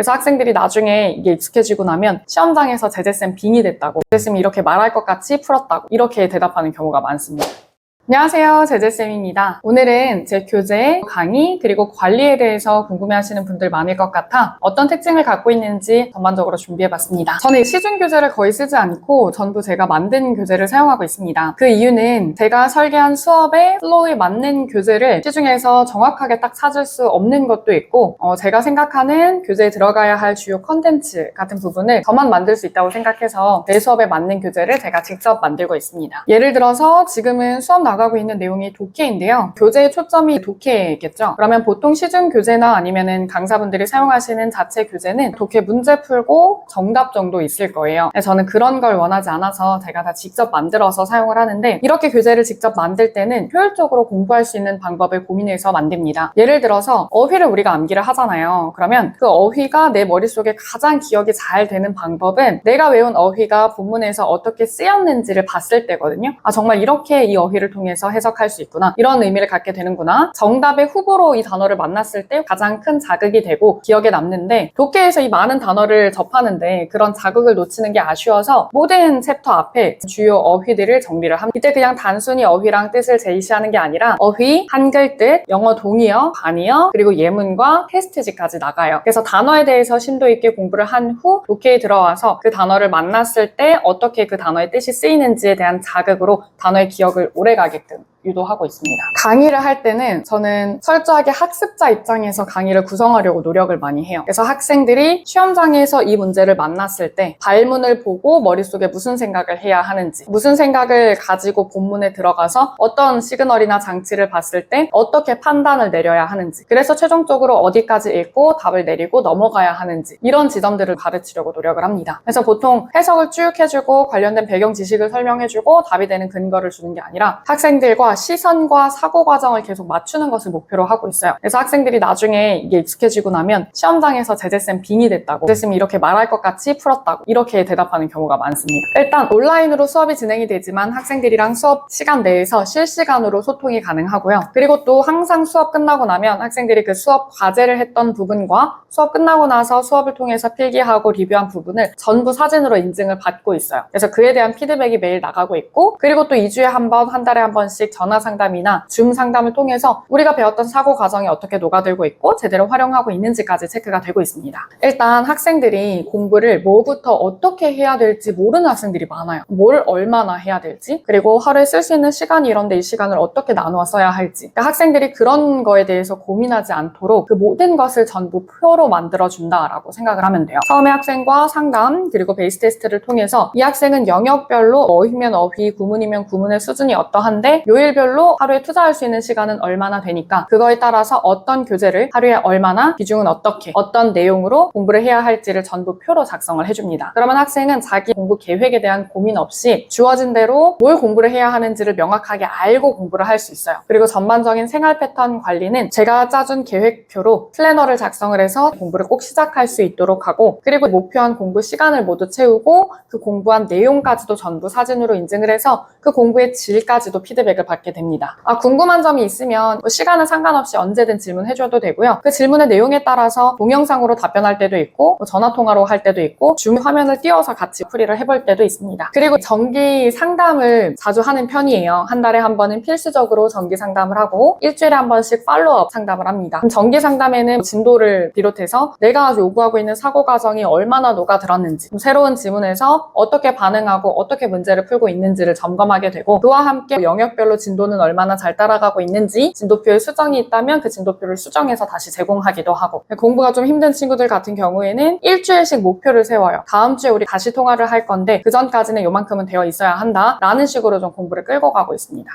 그래서 학생들이 나중에 이게 익숙해지고 나면 시험장에서 제재쌤 빙의 됐다고, 제재쌤이 이렇게 말할 것 같이 풀었다고 이렇게 대답하는 경우가 많습니다. 안녕하세요, 제재쌤입니다. 오늘은 제 교재, 강의, 그리고 관리에 대해서 궁금해하시는 분들 많을 것 같아 어떤 특징을 갖고 있는지 전반적으로 준비해봤습니다. 저는 시중 교재를 거의 쓰지 않고 전부 제가 만든 교재를 사용하고 있습니다. 그 이유는 제가 설계한 수업의 플로우에 맞는 교재를 시중에서 정확하게 딱 찾을 수 없는 것도 있고, 제가 생각하는 교재에 들어가야 할 주요 컨텐츠 같은 부분을 저만 만들 수 있다고 생각해서 내 수업에 맞는 교재를 제가 직접 만들고 있습니다. 예를 들어서 지금은 수업 나가고 있는 내용이 독해인데요. 교재의 초점이 독해겠죠. 그러면 보통 시중 교재나 아니면은 강사분들이 사용하시는 자체 교재는 독해 문제 풀고 정답 정도 있을 거예요. 저는 그런 걸 원하지 않아서 제가 다 직접 만들어서 사용을 하는데, 이렇게 교재를 직접 만들 때는 효율적으로 공부할 수 있는 방법을 고민해서 만듭니다. 예를 들어서 어휘를 우리가 암기를 하잖아요. 그러면 그 어휘가 내 머릿속에 가장 기억이 잘 되는 방법은 내가 외운 어휘가 본문에서 어떻게 쓰였는지를 봤을 때거든요. 아, 정말 이렇게 이 어휘를 통해서 해석할 수 있구나, 이런 의미를 갖게 되는구나. 정답의 후보로 이 단어를 만났을 때 가장 큰 자극이 되고 기억에 남는데, 독해에서 이 많은 단어를 접하는데 그런 자극을 놓치는 게 아쉬워서 모든 챕터 앞에 주요 어휘들을 정리를 합니다. 이때 그냥 단순히 어휘랑 뜻을 제시하는 게 아니라 어휘, 한글 뜻, 영어 동의어, 반의어, 그리고 예문과 테스트지까지 나가요. 그래서 단어에 대해서 심도 있게 공부를 한 후 독해에 들어와서 그 단어를 만났을 때 어떻게 그 단어의 뜻이 쓰이는지에 대한 자극으로 단어의 기억을 오래가게끔 유도하고 있습니다. 강의를 할 때는 저는 철저하게 학습자 입장에서 강의를 구성하려고 노력을 많이 해요. 그래서 학생들이 시험장에서 이 문제를 만났을 때 발문을 보고 머릿속에 무슨 생각을 해야 하는지, 무슨 생각을 가지고 본문에 들어가서 어떤 시그널이나 장치를 봤을 때 어떻게 판단을 내려야 하는지, 그래서 최종적으로 어디까지 읽고 답을 내리고 넘어가야 하는지, 이런 지점들을 가르치려고 노력을 합니다. 그래서 보통 해석을 쭉 해주고 관련된 배경 지식을 설명해주고 답이 되는 근거를 주는 게 아니라 학생들과 시선과 사고 과정을 계속 맞추는 것을 목표로 하고 있어요. 그래서 학생들이 나중에 이게 익숙해지고 나면 시험장에서 제재쌤 빙의 됐다고, 제재쌤이 이렇게 말할 것 같이 풀었다고 이렇게 대답하는 경우가 많습니다. 일단 온라인으로 수업이 진행이 되지만 학생들이랑 수업 시간 내에서 실시간으로 소통이 가능하고요. 그리고 또 항상 수업 끝나고 나면 학생들이 그 수업 과제를 했던 부분과 수업 끝나고 나서 수업을 통해서 필기하고 리뷰한 부분을 전부 사진으로 인증을 받고 있어요. 그래서 그에 대한 피드백이 매일 나가고 있고, 그리고 또 2주에 한 번, 한 달에 한 번씩 전화 상담이나 줌 상담을 통해서 우리가 배웠던 사고 과정이 어떻게 녹아들고 있고 제대로 활용하고 있는지까지 체크가 되고 있습니다. 일단 학생들이 공부를 뭐부터 어떻게 해야 될지 모르는 학생들이 많아요. 뭘 얼마나 해야 될지, 그리고 하루에 쓸 수 있는 시간이 이런데 이 시간을 어떻게 나누어 써야 할지. 그러니까 학생들이 그런 거에 대해서 고민하지 않도록 그 모든 것을 전부 표로 만들어준다라고 생각을 하면 돼요. 처음에 학생과 상담, 그리고 베이스 테스트를 통해서 이 학생은 영역별로 어휘면 어휘, 구문이면 구문의 수준이 어떠한데 요일별로 하루에 투자할 수 있는 시간은 얼마나 되니까 그거에 따라서 어떤 교재를 하루에 얼마나, 비중은 어떻게, 어떤 내용으로 공부를 해야 할지를 전부 표로 작성을 해줍니다. 그러면 학생은 자기 공부 계획에 대한 고민 없이 주어진 대로 뭘 공부를 해야 하는지를 명확하게 알고 공부를 할 수 있어요. 그리고 전반적인 생활 패턴 관리는 제가 짜준 계획표로 플래너를 작성을 해서 공부를 꼭 시작할 수 있도록 하고, 그리고 목표한 공부 시간을 모두 채우고 그 공부한 내용까지도 전부 사진으로 인증을 해서 그 공부의 질까지도 피드백을 받게 됩니다. 궁금한 점이 있으면 시간은 상관없이 언제든 질문해줘도 되고요. 그 질문의 내용에 따라서 동영상으로 답변할 때도 있고 전화통화로 할 때도 있고 줌 화면을 띄워서 같이 풀이를 해볼 때도 있습니다. 그리고 정기 상담을 자주 하는 편이에요. 한 달에 한 번은 필수적으로 정기 상담을 하고 일주일에 한 번씩 팔로우업 상담을 합니다. 그럼 정기 상담에는 진도를 비롯해서 내가 요구하고 있는 사고 과정이 얼마나 녹아들었는지, 새로운 지문에서 어떻게 반응하고 어떻게 문제를 풀고 있는지를 점검하게 되고, 그와 함께 영역별로 진도는 얼마나 잘 따라가고 있는지, 진도표에 수정이 있다면 그 진도표를 수정해서 다시 제공하기도 하고, 공부가 좀 힘든 친구들 같은 경우에는 일주일씩 목표를 세워요. 다음 주에 우리 다시 통화를 할 건데 그 전까지는 요만큼은 되어 있어야 한다 라는 식으로 좀 공부를 끌고 가고 있습니다.